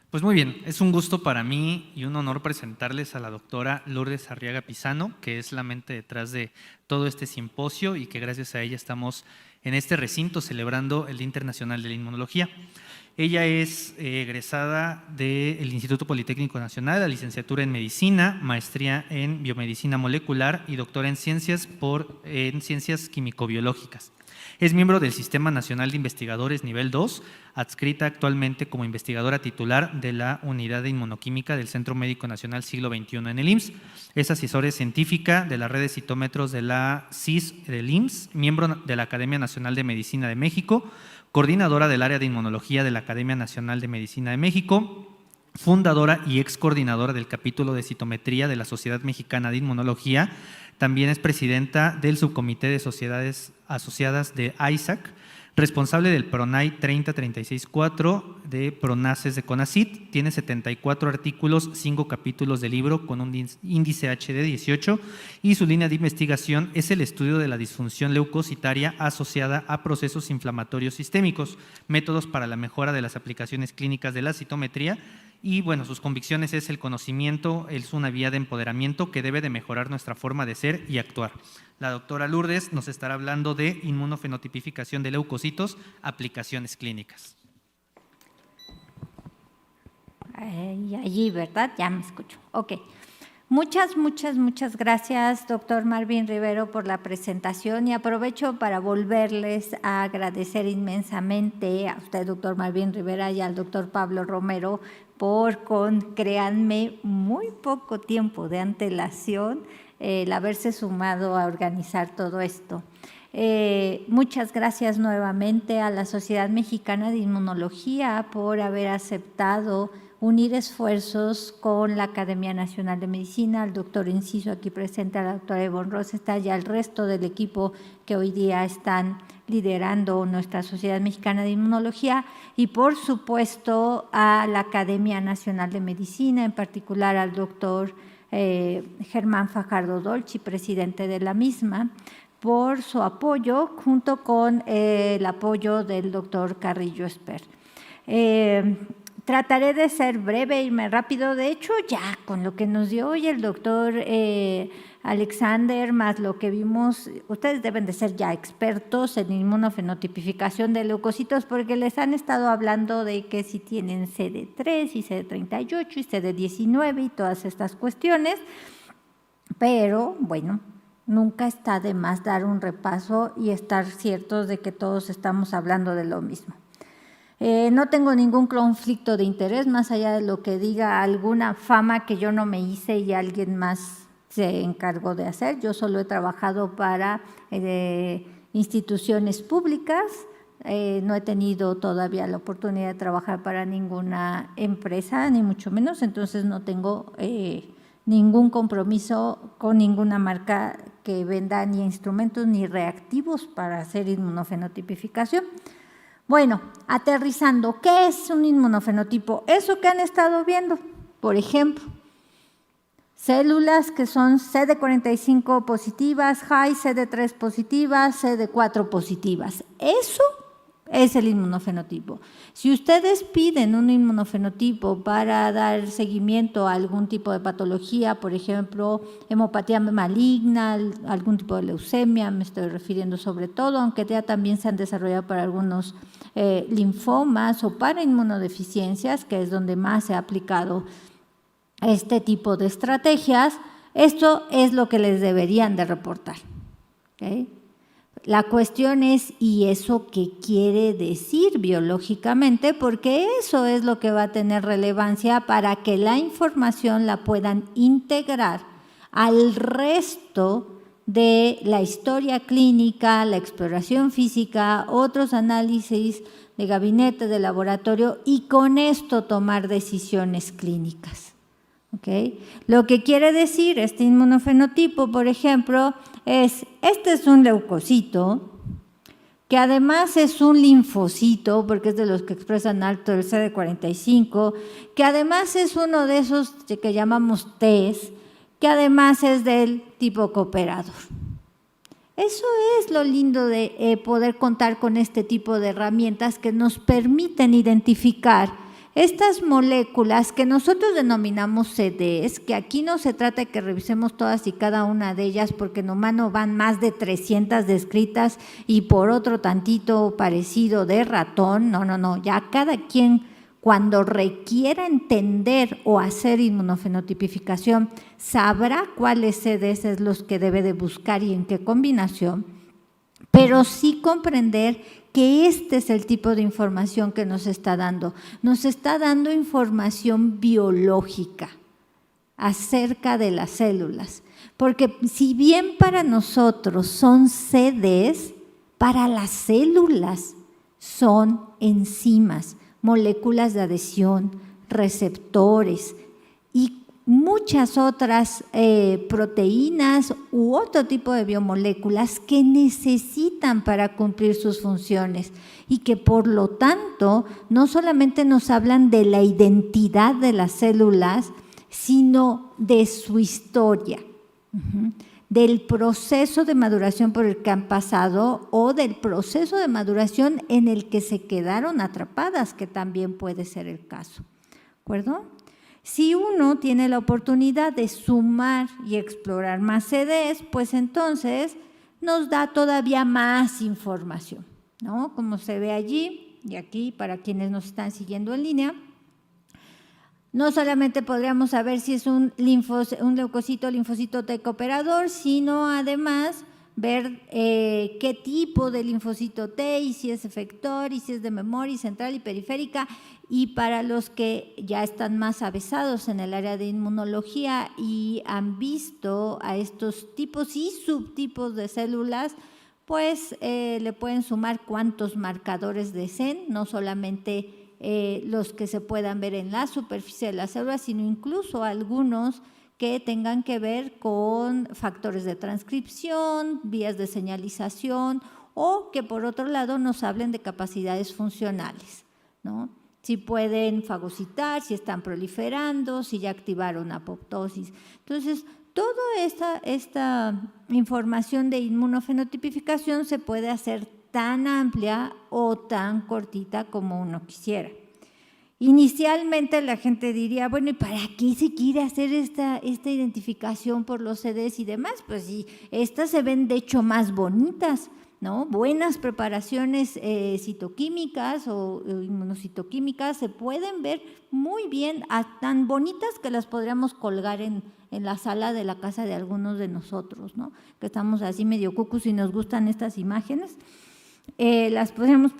Pues muy bien, es un gusto para mí y un honor presentarles a la doctora Lourdes Arriaga Pizano, que es la mente detrás de todo este simposio y que gracias a ella estamos en este recinto celebrando el Día Internacional de la Inmunología. Ella es egresada del Instituto Politécnico Nacional, la licenciatura en Medicina, maestría en Biomedicina Molecular y doctora en Ciencias Químico-Biológicas. Es miembro del Sistema Nacional de Investigadores Nivel 2, adscrita actualmente como investigadora titular de la Unidad de Inmunoquímica del Centro Médico Nacional Siglo XXI en el IMSS. Es asesora científica de la red de citómetros de la CIS del IMSS, miembro de la Academia Nacional de Medicina de México, coordinadora del área de inmunología de la Academia Nacional de Medicina de México, fundadora y ex coordinadora del capítulo de citometría de la Sociedad Mexicana de Inmunología. También es presidenta del subcomité de sociedades asociadas de ISAC, responsable del PRONAI 30364 de PRONACES de CONACYT. Tiene 74 artículos, 5 capítulos de libro con un índice HD 18 y su línea de investigación es el estudio de la disfunción leucocitaria asociada a procesos inflamatorios sistémicos, métodos para la mejora de las aplicaciones clínicas de la citometría. Y bueno, sus convicciones es el conocimiento, es una vía de empoderamiento que debe de mejorar nuestra forma de ser y actuar. La doctora Lourdes nos estará hablando de inmunofenotipificación de leucocitos, aplicaciones clínicas. Y allí, ¿verdad? Ya me escucho. Ok. Muchas gracias, doctor Marvin Rivero, por la presentación y aprovecho para volverles a agradecer inmensamente a usted, doctor Marvin Rivera, y al doctor Pablo Romero por, créanme, muy poco tiempo de antelación, el haberse sumado a organizar todo esto. Muchas gracias nuevamente a la Sociedad Mexicana de Inmunología por haber aceptado unir esfuerzos con la Academia Nacional de Medicina, al doctor Enciso aquí presente, a la doctora Ivonne Rosenthal y al resto del equipo que hoy día están liderando nuestra Sociedad Mexicana de Inmunología, y por supuesto a la Academia Nacional de Medicina, en particular al doctor Germán Fajardo Dolci, presidente de la misma, por su apoyo, junto con el apoyo del doctor Carrillo Esper. Trataré de ser breve, irme rápido. De hecho, ya con lo que nos dio hoy el doctor Alexander, más lo que vimos, ustedes deben de ser ya expertos en inmunofenotipificación de leucocitos, porque les han estado hablando de que si tienen CD3 y CD38 y CD19 y todas estas cuestiones, pero bueno, nunca está de más dar un repaso y estar ciertos de que todos estamos hablando de lo mismo. No tengo ningún conflicto de interés, más allá de lo que diga alguna fama que yo no me hice y alguien más se encargó de hacer. Yo solo he trabajado para instituciones públicas, no he tenido todavía la oportunidad de trabajar para ninguna empresa, ni mucho menos, entonces no tengo ningún compromiso con ninguna marca que venda ni instrumentos ni reactivos para hacer inmunofenotipificación. Bueno, aterrizando, ¿qué es un inmunofenotipo? Eso que han estado viendo, por ejemplo, células que son CD45 positivas, high, CD3 positivas, CD4 positivas. Eso es el inmunofenotipo. Si ustedes piden un inmunofenotipo para dar seguimiento a algún tipo de patología, por ejemplo, hemopatía maligna, algún tipo de leucemia, me estoy refiriendo sobre todo, aunque ya también se han desarrollado para algunos linfomas o para inmunodeficiencias, que es donde más se ha aplicado este tipo de estrategias, esto es lo que les deberían de reportar. ¿Okay? La cuestión es, ¿y eso qué quiere decir biológicamente? Porque eso es lo que va a tener relevancia para que la información la puedan integrar al resto de la historia clínica, la exploración física, otros análisis de gabinete, de laboratorio, y con esto tomar decisiones clínicas. ¿Okay? Lo que quiere decir este inmunofenotipo, por ejemplo, este es un leucocito, que además es un linfocito, porque es de los que expresan alto el CD45, que además es uno de esos que llamamos Ts, que además es del tipo cooperador. Eso es lo lindo de poder contar con este tipo de herramientas que nos permiten identificar Estas moléculas que nosotros denominamos CDs, que aquí no se trata de que revisemos todas y cada una de ellas, porque en humano van más de 300 descritas y por otro tantito parecido de ratón, no, ya cada quien cuando requiera entender o hacer inmunofenotipificación sabrá cuáles CDs es los que debe de buscar y en qué combinación, pero sí comprender que este es el tipo de información que nos está dando. Nos está dando información biológica acerca de las células, porque si bien para nosotros son CDs, para las células son enzimas, moléculas de adhesión, receptores y muchas otras proteínas u otro tipo de biomoléculas que necesitan para cumplir sus funciones y que por lo tanto no solamente nos hablan de la identidad de las células, sino de su historia, del proceso de maduración por el que han pasado o del proceso de maduración en el que se quedaron atrapadas, que también puede ser el caso, ¿de acuerdo? Si uno tiene la oportunidad de sumar y explorar más CDs, pues entonces nos da todavía más información, ¿no? Como se ve allí y aquí para quienes nos están siguiendo en línea, no solamente podríamos saber si es un leucocito, linfocito T cooperador, sino además ver qué tipo de linfocito T y si es efector y si es de memoria central y periférica. Y para los que ya están más avesados en el área de inmunología y han visto a estos tipos y subtipos de células, pues le pueden sumar cuántos marcadores de CEN, no solamente los que se puedan ver en la superficie de la célula, sino incluso algunos que tengan que ver con factores de transcripción, vías de señalización o que por otro lado nos hablen de capacidades funcionales, ¿no? Si pueden fagocitar, si están proliferando, si ya activaron apoptosis. Entonces, toda esta información de inmunofenotipificación se puede hacer tan amplia o tan cortita como uno quisiera. Inicialmente la gente diría, bueno, ¿y para qué se quiere hacer esta identificación por los CDs y demás? Pues sí, estas se ven de hecho más bonitas, ¿no? Buenas preparaciones citoquímicas o inmunocitoquímicas se pueden ver muy bien, tan bonitas que las podríamos colgar en la sala de la casa de algunos de nosotros, ¿no? Que estamos así medio cucus y nos gustan estas imágenes. Las podríamos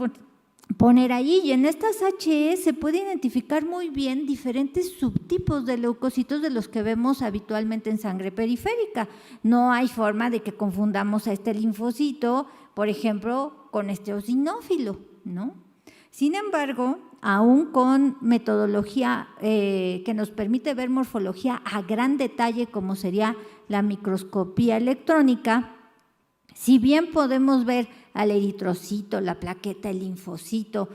poner ahí y en estas HE se puede identificar muy bien diferentes subtipos de leucocitos de los que vemos habitualmente en sangre periférica. No hay forma de que confundamos a este linfocito, por ejemplo, con este eosinófilo, ¿no? Sin embargo, aún con metodología que nos permite ver morfología a gran detalle, como sería la microscopía electrónica, si bien podemos ver al eritrocito, la plaqueta, el linfocito,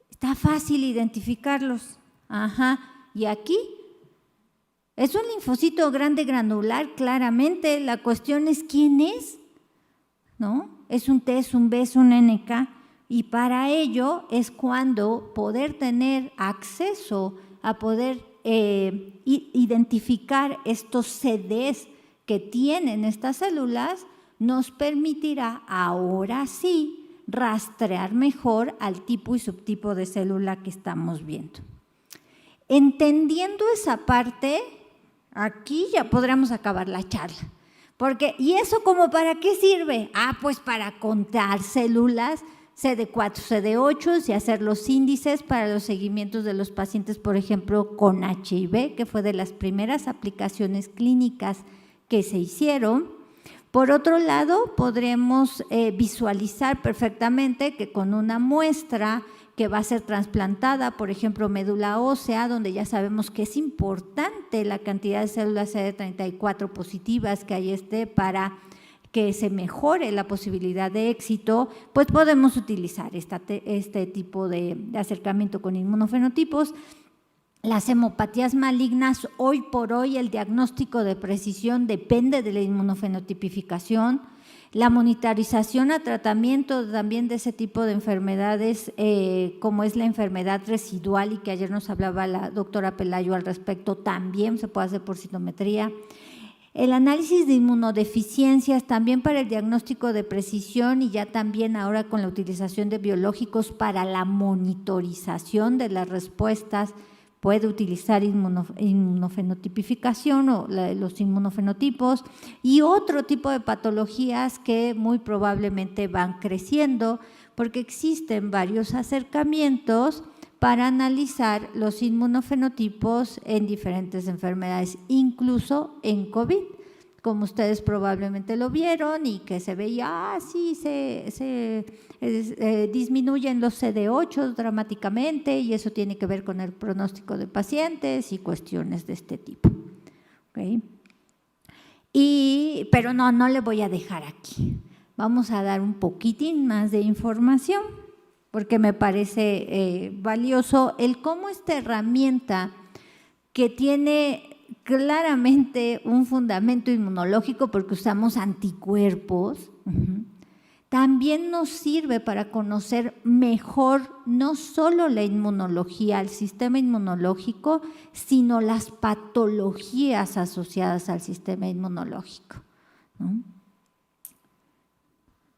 está fácil identificarlos. Y aquí es un linfocito grande granular, claramente. La cuestión es quién es, ¿no? Es un T, es un B, es un NK. Y para ello es cuando poder tener acceso a poder identificar estos CDs que tienen estas células nos permitirá ahora sí rastrear mejor al tipo y subtipo de célula que estamos viendo. Entendiendo esa parte, aquí ya podremos acabar la charla. Porque, ¿y eso como para qué sirve? Pues para contar células CD4, CD8 y hacer los índices para los seguimientos de los pacientes, por ejemplo, con HIV, que fue de las primeras aplicaciones clínicas que se hicieron. Por otro lado, podremos visualizar perfectamente que con una muestra que va a ser trasplantada, por ejemplo, médula ósea, donde ya sabemos que es importante la cantidad de células CD34 positivas que hay para que se mejore la posibilidad de éxito, pues podemos utilizar este tipo de acercamiento con inmunofenotipos. Las hemopatías malignas, hoy por hoy el diagnóstico de precisión depende de la inmunofenotipificación. La monitorización a tratamiento también de ese tipo de enfermedades, como es la enfermedad residual y que ayer nos hablaba la doctora Pelayo al respecto, también se puede hacer por citometría. El análisis de inmunodeficiencias también para el diagnóstico de precisión y ya también ahora con la utilización de biológicos para la monitorización de las respuestas, puede utilizar inmunofenotipificación o los inmunofenotipos y otro tipo de patologías que muy probablemente van creciendo porque existen varios acercamientos para analizar los inmunofenotipos en diferentes enfermedades, incluso en COVID, como ustedes probablemente lo vieron y que se veía, sí, disminuyen los CD8 dramáticamente y eso tiene que ver con el pronóstico de pacientes y cuestiones de este tipo. ¿Okay? Pero no le voy a dejar aquí. Vamos a dar un poquitín más de información porque me parece valioso el cómo esta herramienta que tiene claramente un fundamento inmunológico porque usamos anticuerpos, también nos sirve para conocer mejor no solo la inmunología, el sistema inmunológico, sino las patologías asociadas al sistema inmunológico, ¿no?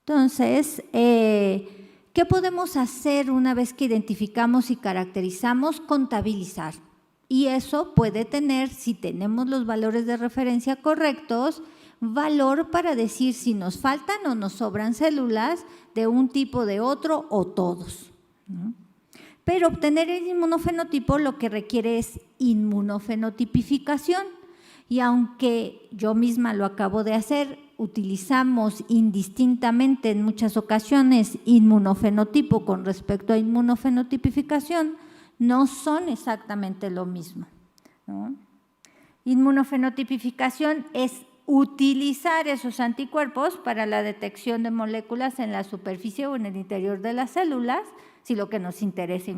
Entonces, ¿qué podemos hacer una vez que identificamos y caracterizamos? Contabilizar. Y eso puede tener, si tenemos los valores de referencia correctos, valor para decir si nos faltan o nos sobran células de un tipo, de otro o todos, ¿no? Pero obtener el inmunofenotipo lo que requiere es inmunofenotipificación. Y aunque yo misma lo acabo de hacer, utilizamos indistintamente en muchas ocasiones inmunofenotipo con respecto a inmunofenotipificación, no son exactamente lo mismo, ¿no? Inmunofenotipificación es utilizar esos anticuerpos para la detección de moléculas en la superficie o en el interior de las células, si lo que nos interesa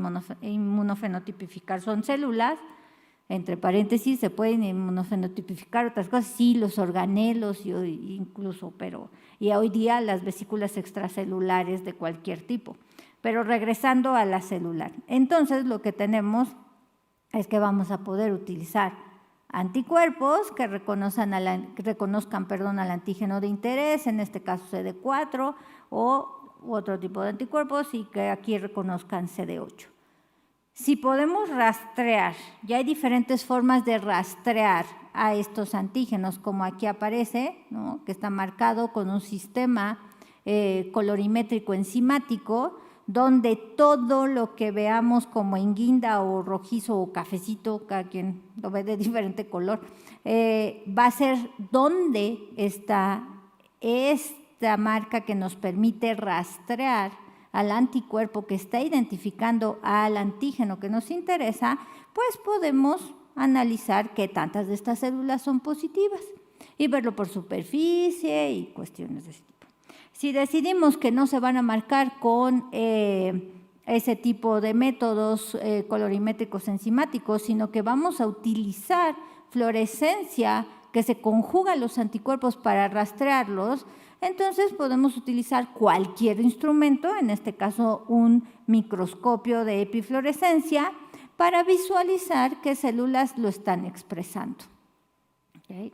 inmunofenotipificar son células. Entre paréntesis, se pueden inmunofenotipificar otras cosas, sí, los organelos incluso, y hoy día las vesículas extracelulares de cualquier tipo. Pero regresando a la celular, entonces lo que tenemos es que vamos a poder utilizar anticuerpos que reconozcan al antígeno de interés, en este caso CD4, o otro tipo de anticuerpos y que aquí reconozcan CD8. Si podemos rastrear, ya hay diferentes formas de rastrear a estos antígenos, como aquí aparece, ¿no? Que está marcado con un sistema colorimétrico enzimático, donde todo lo que veamos como en guinda o rojizo o cafecito, cada quien lo ve de diferente color, va a ser donde está esta marca que nos permite rastrear al anticuerpo que está identificando al antígeno que nos interesa, pues podemos analizar qué tantas de estas células son positivas y verlo por superficie y cuestiones de ese tipo. Si decidimos que no se van a marcar con ese tipo de métodos colorimétricos enzimáticos, sino que vamos a utilizar fluorescencia que se conjuga a los anticuerpos para rastrearlos, entonces podemos utilizar cualquier instrumento, en este caso un microscopio de epifluorescencia, para visualizar qué células lo están expresando. ¿Okay?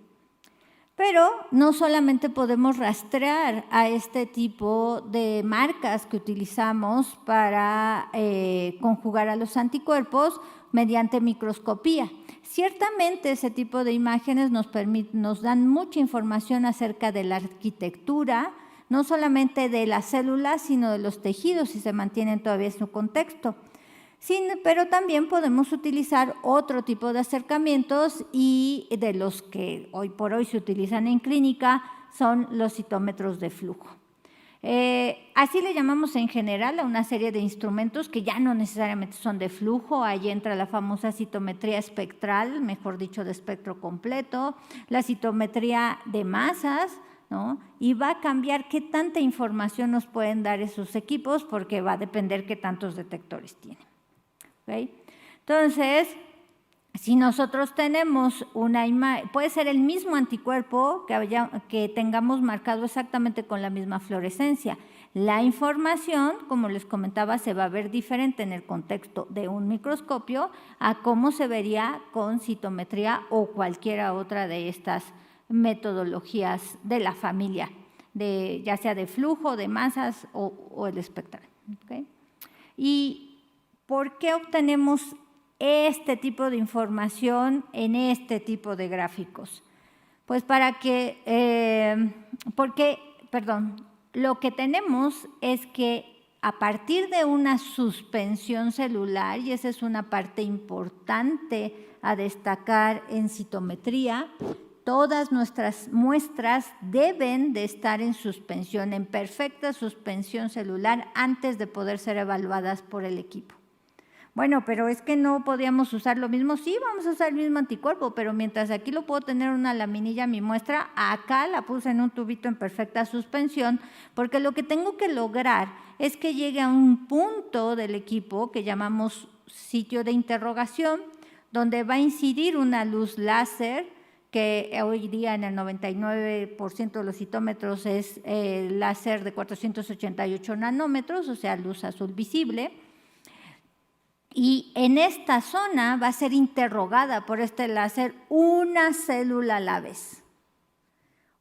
Pero no solamente podemos rastrear a este tipo de marcas que utilizamos para conjugar a los anticuerpos mediante microscopía. Ciertamente ese tipo de imágenes nos dan mucha información acerca de la arquitectura, no solamente de las células, sino de los tejidos, si se mantienen todavía en su contexto. Pero también podemos utilizar otro tipo de acercamientos y de los que hoy por hoy se utilizan en clínica son los citómetros de flujo. Así le llamamos en general a una serie de instrumentos que ya no necesariamente son de flujo. Ahí entra la famosa citometría espectral, mejor dicho, de espectro completo, la citometría de masas, ¿no? Y va a cambiar qué tanta información nos pueden dar esos equipos porque va a depender qué tantos detectores tienen. ¿Okay? Entonces, si nosotros tenemos una imagen, puede ser el mismo anticuerpo que tengamos marcado exactamente con la misma fluorescencia. La información, como les comentaba, se va a ver diferente en el contexto de un microscopio a cómo se vería con citometría o cualquiera otra de estas metodologías de la familia, ya sea de flujo, de masas o el espectral. ¿Okay? ¿Y por qué obtenemos este tipo de información en este tipo de gráficos? Pues lo que tenemos es que a partir de una suspensión celular, y esa es una parte importante a destacar en citometría, todas nuestras muestras deben de estar en suspensión, en perfecta suspensión celular antes de poder ser evaluadas por el equipo. Bueno, pero es que no podíamos usar lo mismo. Sí, vamos a usar el mismo anticuerpo, pero mientras aquí lo puedo tener una laminilla, mi muestra, acá la puse en un tubito en perfecta suspensión, porque lo que tengo que lograr es que llegue a un punto del equipo que llamamos sitio de interrogación, donde va a incidir una luz láser, que hoy día en el 99% de los citómetros es láser de 488 nanómetros, o sea, luz azul visible. Y en esta zona va a ser interrogada por este láser una célula a la vez.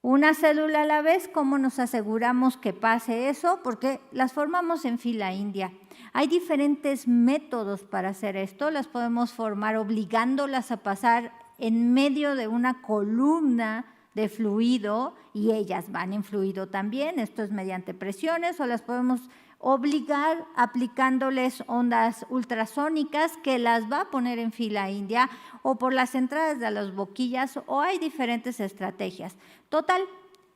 Una célula a la vez, ¿cómo nos aseguramos que pase eso? Porque las formamos en fila india. Hay diferentes métodos para hacer esto. Las podemos formar obligándolas a pasar en medio de una columna de fluido y ellas van en fluido también. Esto es mediante presiones, o las podemos obligar aplicándoles ondas ultrasónicas que las va a poner en fila india, o por las entradas de las boquillas, o hay diferentes estrategias. Total,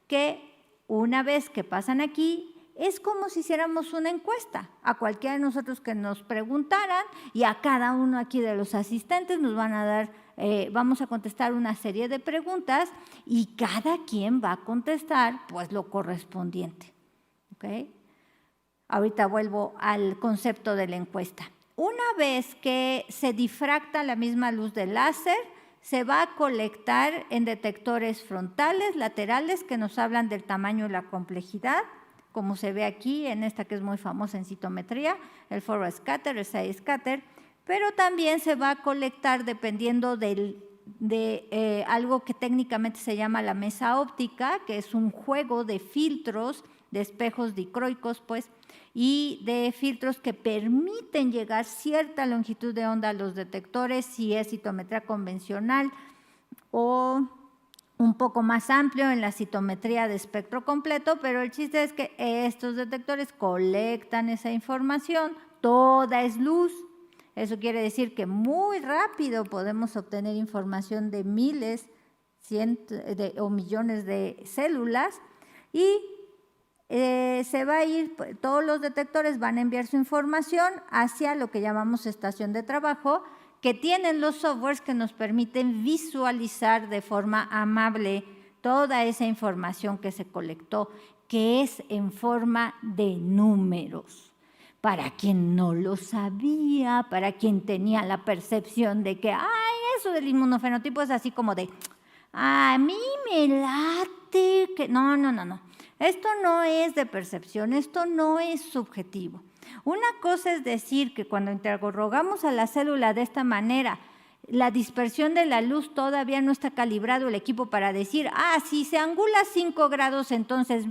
que una vez que pasan aquí, es como si hiciéramos una encuesta a cualquiera de nosotros que nos preguntaran, y a cada uno aquí de los asistentes nos van a dar, vamos a contestar una serie de preguntas y cada quien va a contestar pues lo correspondiente. ¿Okay? Ahorita vuelvo al concepto de la encuesta. Una vez que se difracta la misma luz del láser, se va a colectar en detectores frontales, laterales, que nos hablan del tamaño y la complejidad, como se ve aquí en esta que es muy famosa en citometría, el forward scatter, el side scatter, pero también se va a colectar dependiendo de algo que técnicamente se llama la mesa óptica, que es un juego de filtros, de espejos dicroicos, pues, y de filtros que permiten llegar cierta longitud de onda a los detectores, si es citometría convencional o un poco más amplio en la citometría de espectro completo, pero el chiste es que estos detectores colectan esa información, toda es luz. Eso quiere decir que muy rápido podemos obtener información de miles o millones de células, y se va a ir, todos los detectores van a enviar su información hacia lo que llamamos estación de trabajo, que tienen los softwares que nos permiten visualizar de forma amable toda esa información que se colectó, que es en forma de números. Para quien no lo sabía, para quien tenía la percepción de que, ay, eso del inmunofenotipo es así como de, a mí me late que… No. Esto no es de percepción, esto no es subjetivo. Una cosa es decir que cuando interrogamos a la célula de esta manera, la dispersión de la luz todavía no está calibrado el equipo para decir, si se angula 5 grados, entonces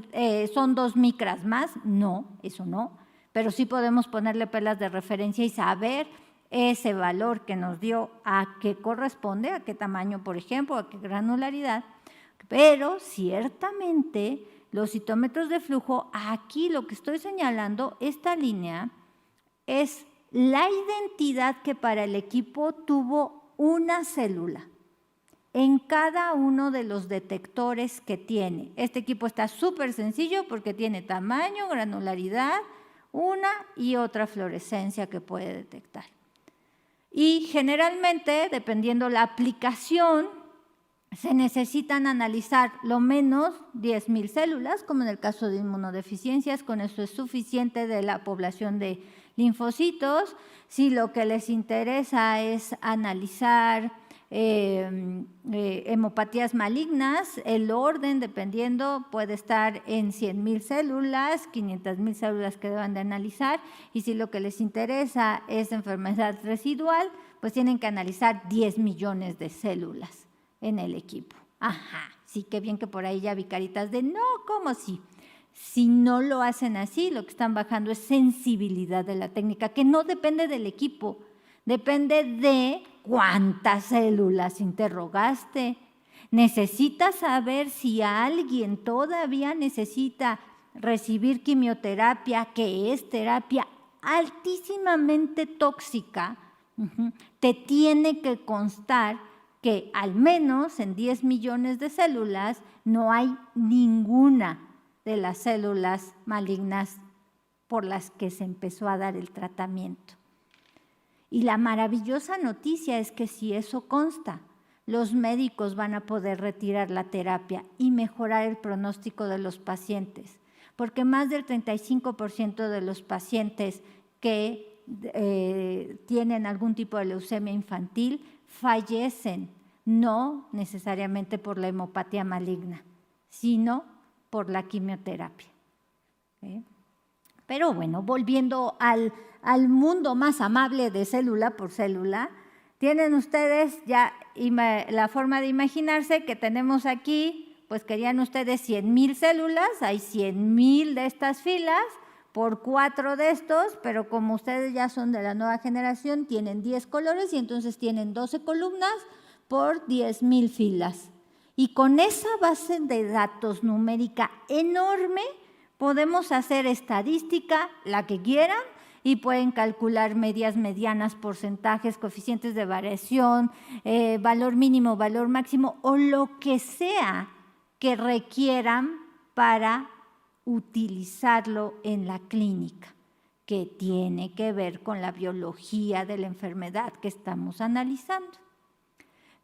son 2 micras más. No, eso no. Pero sí podemos ponerle perlas de referencia y saber ese valor que nos dio a qué corresponde, a qué tamaño, por ejemplo, a qué granularidad. Pero ciertamente los citómetros de flujo, aquí lo que estoy señalando, esta línea, es la identidad que para el equipo tuvo una célula en cada uno de los detectores que tiene. Este equipo está súper sencillo porque tiene tamaño, granularidad, una y otra fluorescencia que puede detectar. Y generalmente, dependiendo la aplicación, se necesitan analizar lo menos 10,000 células, como en el caso de inmunodeficiencias. Con eso es suficiente de la población de linfocitos. Si lo que les interesa es analizar hemopatías malignas, el orden, dependiendo, puede estar en 100,000 células, 500,000 células que deban de analizar, y si lo que les interesa es enfermedad residual, pues tienen que analizar 10 millones de células en el equipo. Ajá, sí, qué bien que por ahí ya vi caritas de no, ¿cómo sí? Si no lo hacen así, lo que están bajando es sensibilidad de la técnica, que no depende del equipo, depende de cuántas células interrogaste. Necesitas saber si alguien todavía necesita recibir quimioterapia, que es terapia altísimamente tóxica. Te tiene que constar que al menos en 10 millones de células no hay ninguna de las células malignas por las que se empezó a dar el tratamiento. Y la maravillosa noticia es que si eso consta, los médicos van a poder retirar la terapia y mejorar el pronóstico de los pacientes, porque más del 35% de los pacientes que tienen algún tipo de leucemia infantil fallecen, no necesariamente por la hemopatía maligna, sino por la quimioterapia. Pero bueno, volviendo al mundo más amable de célula por célula, tienen ustedes ya la forma de imaginarse que tenemos aquí, pues querían ustedes 100,000 células, hay 100,000 de estas filas, por 4 de estos, pero como ustedes ya son de la nueva generación, tienen 10 colores y entonces tienen 12 columnas por 10,000 filas. Y con esa base de datos numérica enorme, podemos hacer estadística, la que quieran, y pueden calcular medias, medianas, porcentajes, coeficientes de variación, valor mínimo, valor máximo, o lo que sea que requieran para utilizarlo en la clínica, que tiene que ver con la biología de la enfermedad que estamos analizando.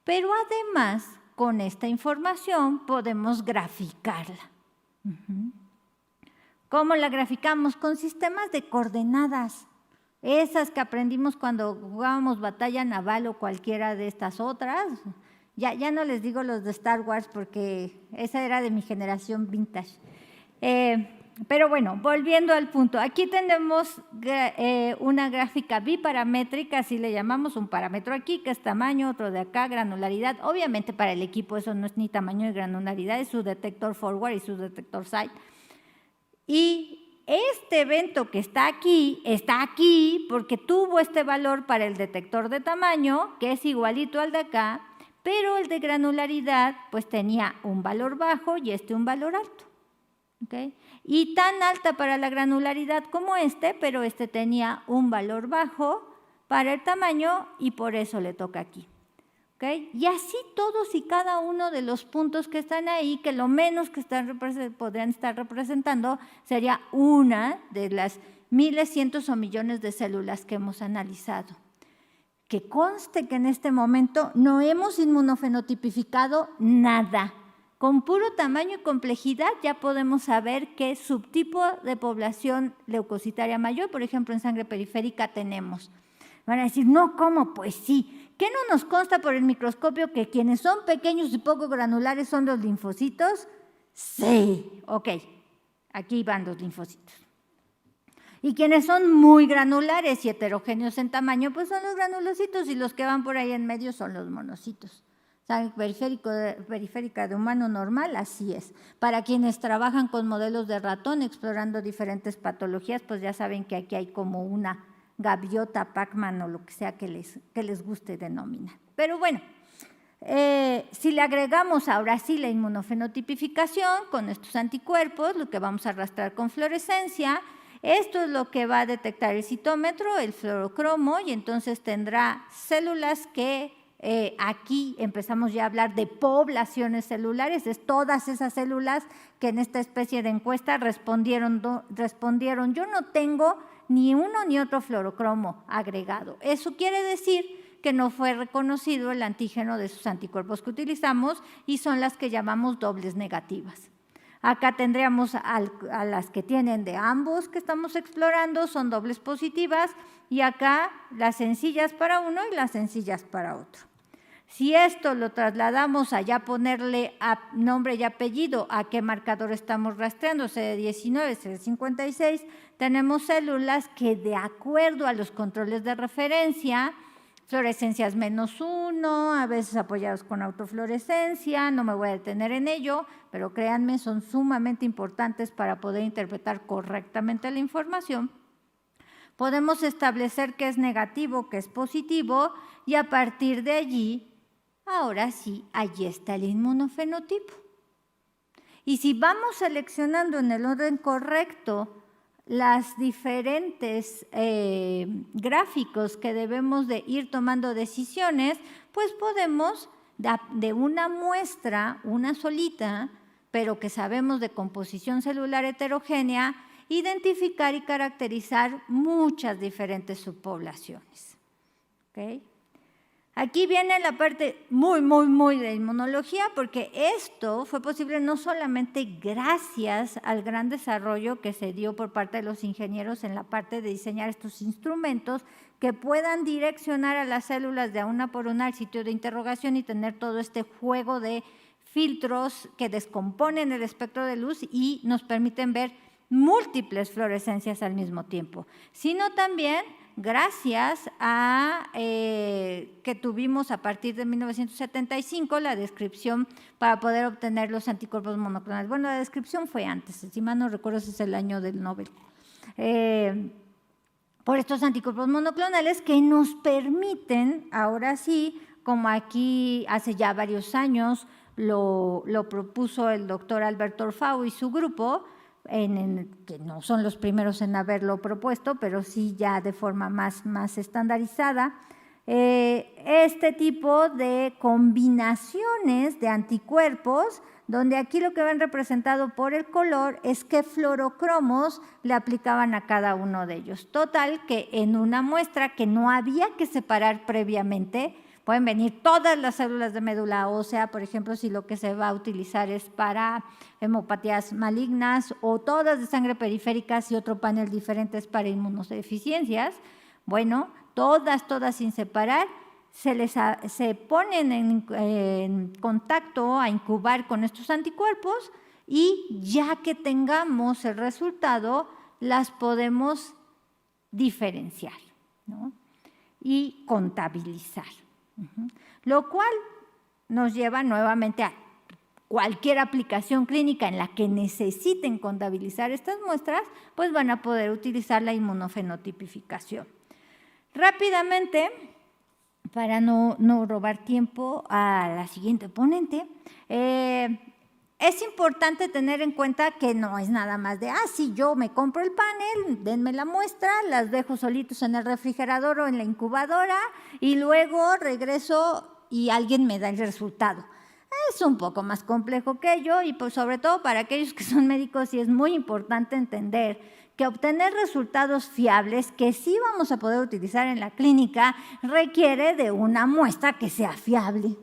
Pero además, con esta información podemos graficarla. ¿Cómo la graficamos? Con sistemas de coordenadas, esas que aprendimos cuando jugábamos batalla naval o cualquiera de estas otras. Ya no les digo los de Star Wars porque esa era de mi generación vintage. Pero bueno, volviendo al punto, aquí tenemos una gráfica biparamétrica, así le llamamos, un parámetro aquí que es tamaño, otro de acá, granularidad. Obviamente para el equipo eso no es ni tamaño ni granularidad, es su detector forward y su detector side. Y este evento que está aquí porque tuvo este valor para el detector de tamaño, que es igualito al de acá, pero el de granularidad pues tenía un valor bajo y un valor alto. ¿Okay? Y tan alta para la granularidad como pero tenía un valor bajo para el tamaño y por eso le toca aquí. ¿Okay? Y así todos y cada uno de los puntos que están ahí, que lo menos que podrían estar representando sería una de las miles, cientos o millones de células que hemos analizado. Que conste que en este momento no hemos inmunofenotipificado nada. Con puro tamaño y complejidad ya podemos saber qué subtipo de población leucocitaria mayor, por ejemplo, en sangre periférica tenemos. Van a decir, no, ¿cómo? Pues sí. ¿Qué no nos consta por el microscopio que quienes son pequeños y poco granulares son los linfocitos? Sí. Ok, aquí van los linfocitos. Y quienes son muy granulares y heterogéneos en tamaño, pues son los granulocitos y los que van por ahí en medio son los monocitos. Sangre periférica de humano normal, así es. Para quienes trabajan con modelos de ratón explorando diferentes patologías, pues ya saben que aquí hay como una gaviota, Pac-Man o lo que sea que les guste denominar. Pero bueno, si le agregamos ahora sí la inmunofenotipificación con estos anticuerpos, lo que vamos a arrastrar con fluorescencia, esto es lo que va a detectar el citómetro, el fluorocromo, y entonces tendrá células que aquí empezamos ya a hablar de poblaciones celulares, es todas esas células que en esta especie de encuesta respondieron yo no tengo ni uno ni otro fluorocromo agregado. Eso quiere decir que no fue reconocido el antígeno de esos anticuerpos que utilizamos y son las que llamamos dobles negativas. Acá tendríamos a las que tienen de ambos que estamos explorando, son dobles positivas, y acá las sencillas para uno y las sencillas para otro. Si esto lo trasladamos a ya ponerle nombre y apellido a qué marcador estamos rastreando, CD19, CD56, tenemos células que de acuerdo a los controles de referencia, fluorescencias -1, a veces apoyados con autofluorescencia, no me voy a detener en ello, pero créanme, son sumamente importantes para poder interpretar correctamente la información. Podemos establecer qué es negativo, qué es positivo, y a partir de allí, ahora sí, allí está el inmunofenotipo. Y si vamos seleccionando en el orden correcto las diferentes gráficos que debemos de ir tomando decisiones, pues podemos de una muestra, una solita, pero que sabemos de composición celular heterogénea, identificar y caracterizar muchas diferentes subpoblaciones. ¿Okay? Aquí viene la parte muy de inmunología, porque esto fue posible no solamente gracias al gran desarrollo que se dio por parte de los ingenieros en la parte de diseñar estos instrumentos que puedan direccionar a las células de una por una al sitio de interrogación y tener todo este juego de filtros que descomponen el espectro de luz y nos permiten ver múltiples fluorescencias al mismo tiempo, sino también gracias a que tuvimos a partir de 1975 la descripción para poder obtener los anticuerpos monoclonales. Bueno, la descripción fue antes, si mal no recuerdo, ese es el año del Nobel. Por estos anticuerpos monoclonales que nos permiten, ahora sí, como aquí hace ya varios años lo propuso el doctor Alberto Orfao y su grupo, que no son los primeros en haberlo propuesto, pero sí ya de forma más estandarizada, este tipo de combinaciones de anticuerpos, donde aquí lo que ven representado por el color es qué fluorocromos le aplicaban a cada uno de ellos. Total, que en una muestra que no había que separar previamente, pueden venir todas las células de médula ósea, por ejemplo, si lo que se va a utilizar es para hemopatías malignas, o todas de sangre periférica y otro panel diferente es para inmunodeficiencias. Bueno, todas sin separar, se ponen en contacto a incubar con estos anticuerpos, y ya que tengamos el resultado, las podemos diferenciar, ¿no? Y contabilizar. Lo cual nos lleva nuevamente a cualquier aplicación clínica en la que necesiten contabilizar estas muestras, pues van a poder utilizar la inmunofenotipificación. Rápidamente, para no robar tiempo a la siguiente ponente, es importante tener en cuenta que no es nada más de, sí, yo me compro el panel, denme la muestra, las dejo solitos en el refrigerador o en la incubadora y luego regreso y alguien me da el resultado. Es un poco más complejo que ello, y pues sobre todo para aquellos que son médicos sí es muy importante entender que obtener resultados fiables que sí vamos a poder utilizar en la clínica requiere de una muestra que sea fiable.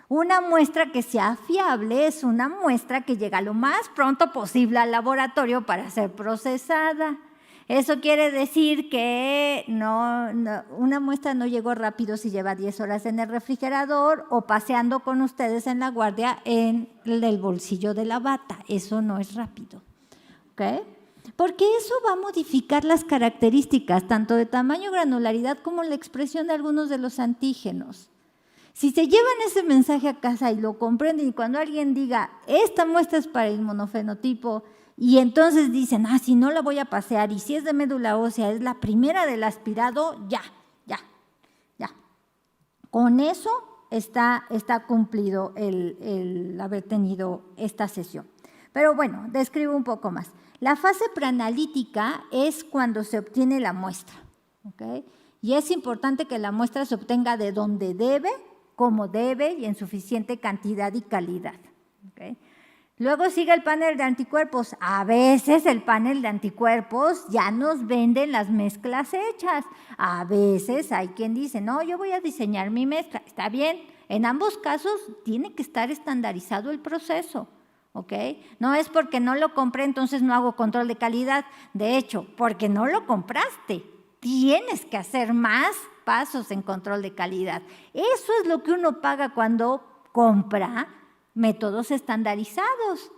Una muestra que sea fiable es una muestra que llega lo más pronto posible al laboratorio para ser procesada. Eso quiere decir que una muestra no llegó rápido si lleva 10 horas en el refrigerador o paseando con ustedes en la guardia en el bolsillo de la bata. Eso no es rápido, ¿ok? Porque eso va a modificar las características tanto de tamaño, granularidad, como la expresión de algunos de los antígenos. Si se llevan ese mensaje a casa y lo comprenden, y cuando alguien diga, esta muestra es para el inmunofenotipo, y entonces dicen, si no la voy a pasear, y si es de médula ósea, es la primera del aspirado, ya. Con eso está cumplido el haber tenido esta sesión. Pero bueno, describo un poco más. La fase preanalítica es cuando se obtiene la muestra, ¿okay? Y es importante que la muestra se obtenga de donde debe, como debe y en suficiente cantidad y calidad, ¿okay? Luego sigue el panel de anticuerpos. A veces el panel de anticuerpos ya nos venden las mezclas hechas. A veces hay quien dice, no, yo voy a diseñar mi mezcla. Está bien, en ambos casos tiene que estar estandarizado el proceso, ¿ok? No es porque no lo compré, entonces no hago control de calidad. De hecho, porque no lo compraste, tienes que hacer más pasos en control de calidad. Eso es lo que uno paga cuando compra métodos estandarizados.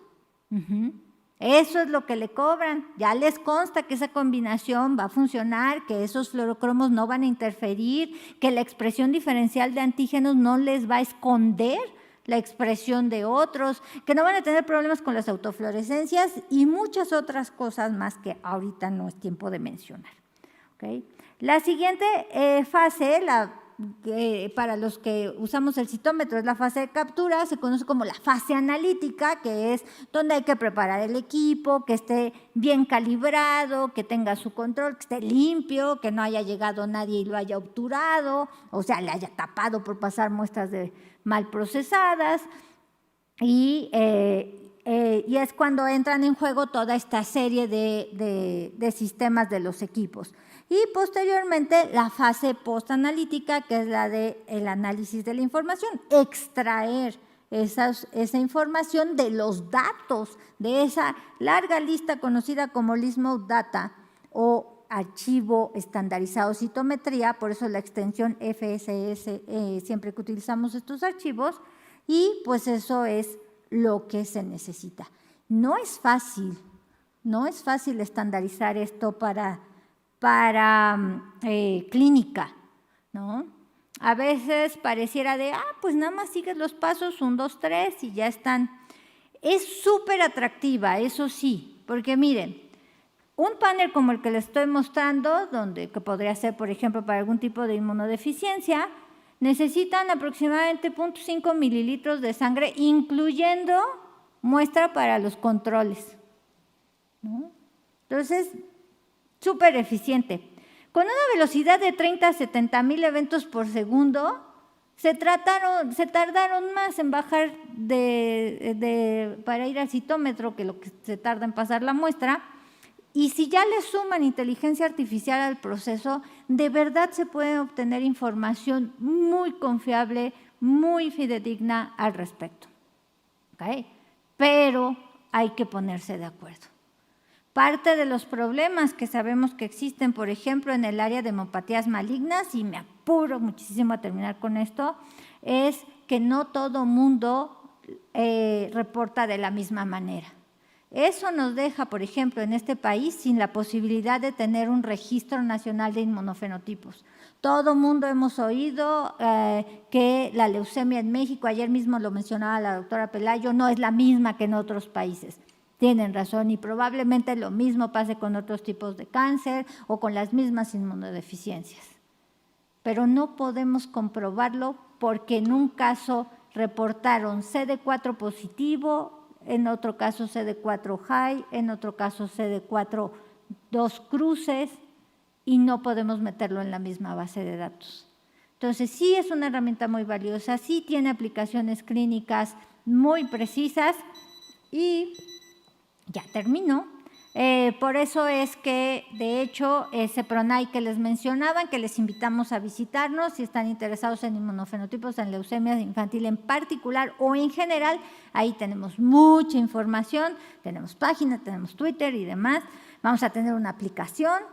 Eso es lo que le cobran. Ya les consta que esa combinación va a funcionar, que esos fluorocromos no van a interferir, que la expresión diferencial de antígenos no les va a esconder la expresión de otros, que no van a tener problemas con las autofluorescencias y muchas otras cosas más que ahorita no es tiempo de mencionar. ¿Okay? La siguiente fase, para los que usamos el citómetro, es la fase de captura, se conoce como la fase analítica, que es donde hay que preparar el equipo, que esté bien calibrado, que tenga su control, que esté limpio, que no haya llegado nadie y lo haya obturado, o sea, le haya tapado por pasar muestras mal procesadas, y es cuando entran en juego toda esta serie de sistemas de los equipos. Y posteriormente la fase postanalítica, que es la del análisis de la información, extraer esa información de los datos, de esa larga lista conocida como list mode data o archivo estandarizado citometría, por eso la extensión FSS siempre que utilizamos estos archivos, y pues eso es lo que se necesita. No es fácil estandarizar esto para clínica, ¿no? A veces pareciera pues nada más sigues los pasos 1, 2, 3 y ya están. Es súper atractiva, eso sí, porque miren, un panel como el que les estoy mostrando, que podría ser, por ejemplo, para algún tipo de inmunodeficiencia, necesitan aproximadamente 0.5 mililitros de sangre, incluyendo muestra para los controles, ¿no? Entonces, súper eficiente. Con una velocidad de 30 a 70 mil eventos por segundo, se tardaron más en bajar para ir al citómetro que lo que se tarda en pasar la muestra. Y si ya le suman inteligencia artificial al proceso, de verdad se puede obtener información muy confiable, muy fidedigna al respecto. ¿Okay? Pero hay que ponerse de acuerdo. Parte de los problemas que sabemos que existen, por ejemplo, en el área de hemopatías malignas, y me apuro muchísimo a terminar con esto, es que no todo mundo reporta de la misma manera. Eso nos deja, por ejemplo, en este país sin la posibilidad de tener un registro nacional de inmunofenotipos. Todo mundo hemos oído que la leucemia en México, ayer mismo lo mencionaba la doctora Pelayo, no es la misma que en otros países. Tienen razón y probablemente lo mismo pase con otros tipos de cáncer o con las mismas inmunodeficiencias. Pero no podemos comprobarlo porque en un caso reportaron CD4 positivo, en otro caso CD4 high, en otro caso CD4 2 cruces y no podemos meterlo en la misma base de datos. Entonces sí es una herramienta muy valiosa, sí tiene aplicaciones clínicas muy precisas y ya terminó. Por eso es que, de hecho, ese PRONAI que les mencionaban, que les invitamos a visitarnos si están interesados en inmunofenotipos, en leucemia infantil en particular o en general, ahí tenemos mucha información, tenemos página, tenemos Twitter y demás. Vamos a tener una aplicación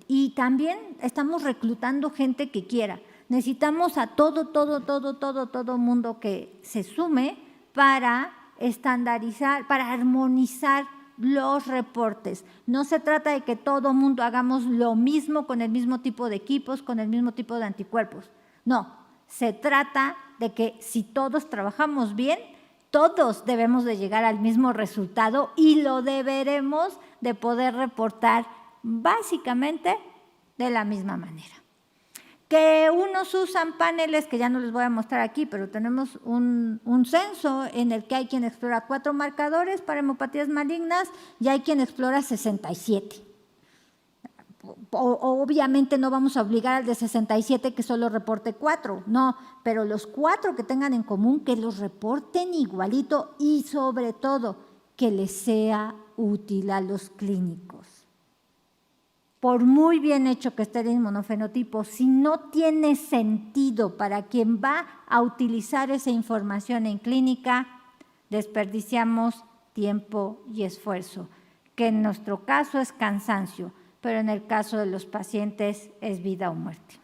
y también estamos reclutando gente que quiera. Necesitamos a todo mundo que se sume para estandarizar, para armonizar los reportes. No se trata de que todo mundo hagamos lo mismo con el mismo tipo de equipos, con el mismo tipo de anticuerpos. No, se trata de que si todos trabajamos bien, todos debemos de llegar al mismo resultado y lo deberemos de poder reportar básicamente de la misma manera. Que unos usan paneles, que ya no les voy a mostrar aquí, pero tenemos un censo en el que hay quien explora 4 marcadores para hemopatías malignas y hay quien explora 67. Obviamente no vamos a obligar al de 67 que solo reporte 4, no, pero los 4 que tengan en común que los reporten igualito y sobre todo que les sea útil a los clínicos. Por muy bien hecho que esté el inmunofenotipo, si no tiene sentido para quien va a utilizar esa información en clínica, desperdiciamos tiempo y esfuerzo, que en nuestro caso es cansancio, pero en el caso de los pacientes es vida o muerte.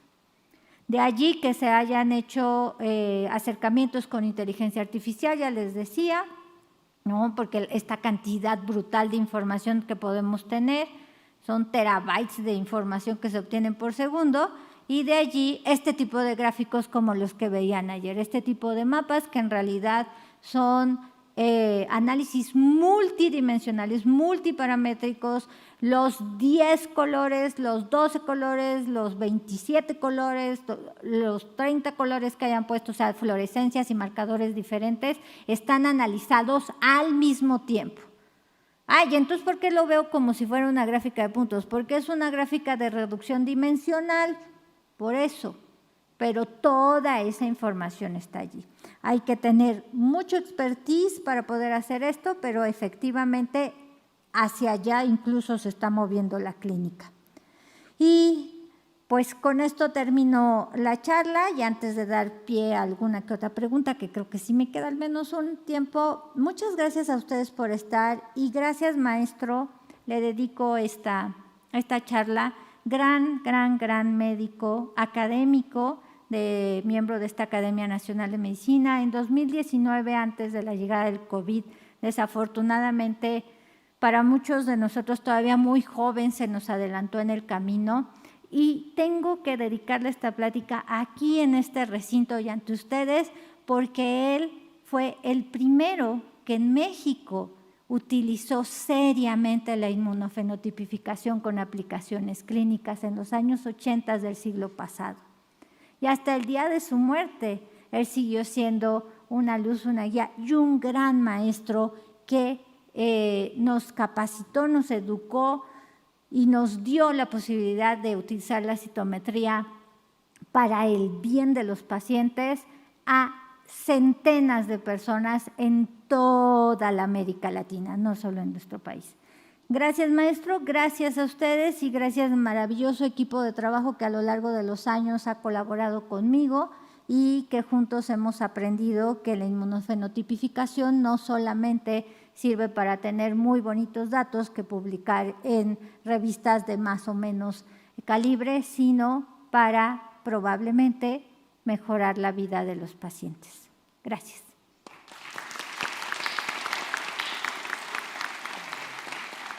De allí que se hayan hecho acercamientos con inteligencia artificial, ya les decía, ¿no? Porque esta cantidad brutal de información que podemos tener, son terabytes de información que se obtienen por segundo, y de allí este tipo de gráficos como los que veían ayer, este tipo de mapas que en realidad son análisis multidimensionales, multiparamétricos, los 10 colores, los 12 colores, los 27 colores, los 30 colores que hayan puesto, o sea, fluorescencias y marcadores diferentes, están analizados al mismo tiempo. Y entonces, ¿por qué lo veo como si fuera una gráfica de puntos? Porque es una gráfica de reducción dimensional, por eso, pero toda esa información está allí. Hay que tener mucho expertise para poder hacer esto, pero efectivamente hacia allá incluso se está moviendo la clínica. Y pues con esto termino la charla, y antes de dar pie a alguna que otra pregunta, que creo que sí me queda al menos un tiempo, muchas gracias a ustedes por estar, y gracias, maestro, le dedico esta charla, gran médico, académico, miembro de esta Academia Nacional de Medicina. En 2019, antes de la llegada del COVID, desafortunadamente, para muchos de nosotros todavía muy joven, se nos adelantó en el camino, y tengo que dedicarle esta plática aquí en este recinto y ante ustedes, porque él fue el primero que en México utilizó seriamente la inmunofenotipificación con aplicaciones clínicas en los años 80 del siglo pasado. Y hasta el día de su muerte, él siguió siendo una luz, una guía y un gran maestro que nos capacitó, nos educó y nos dio la posibilidad de utilizar la citometría para el bien de los pacientes a centenas de personas en toda la América Latina, no solo en nuestro país. Gracias, maestro, gracias a ustedes y gracias al maravilloso equipo de trabajo que a lo largo de los años ha colaborado conmigo y que juntos hemos aprendido que la inmunofenotipificación no solamente sirve para tener muy bonitos datos que publicar en revistas de más o menos calibre, sino para probablemente mejorar la vida de los pacientes. Gracias.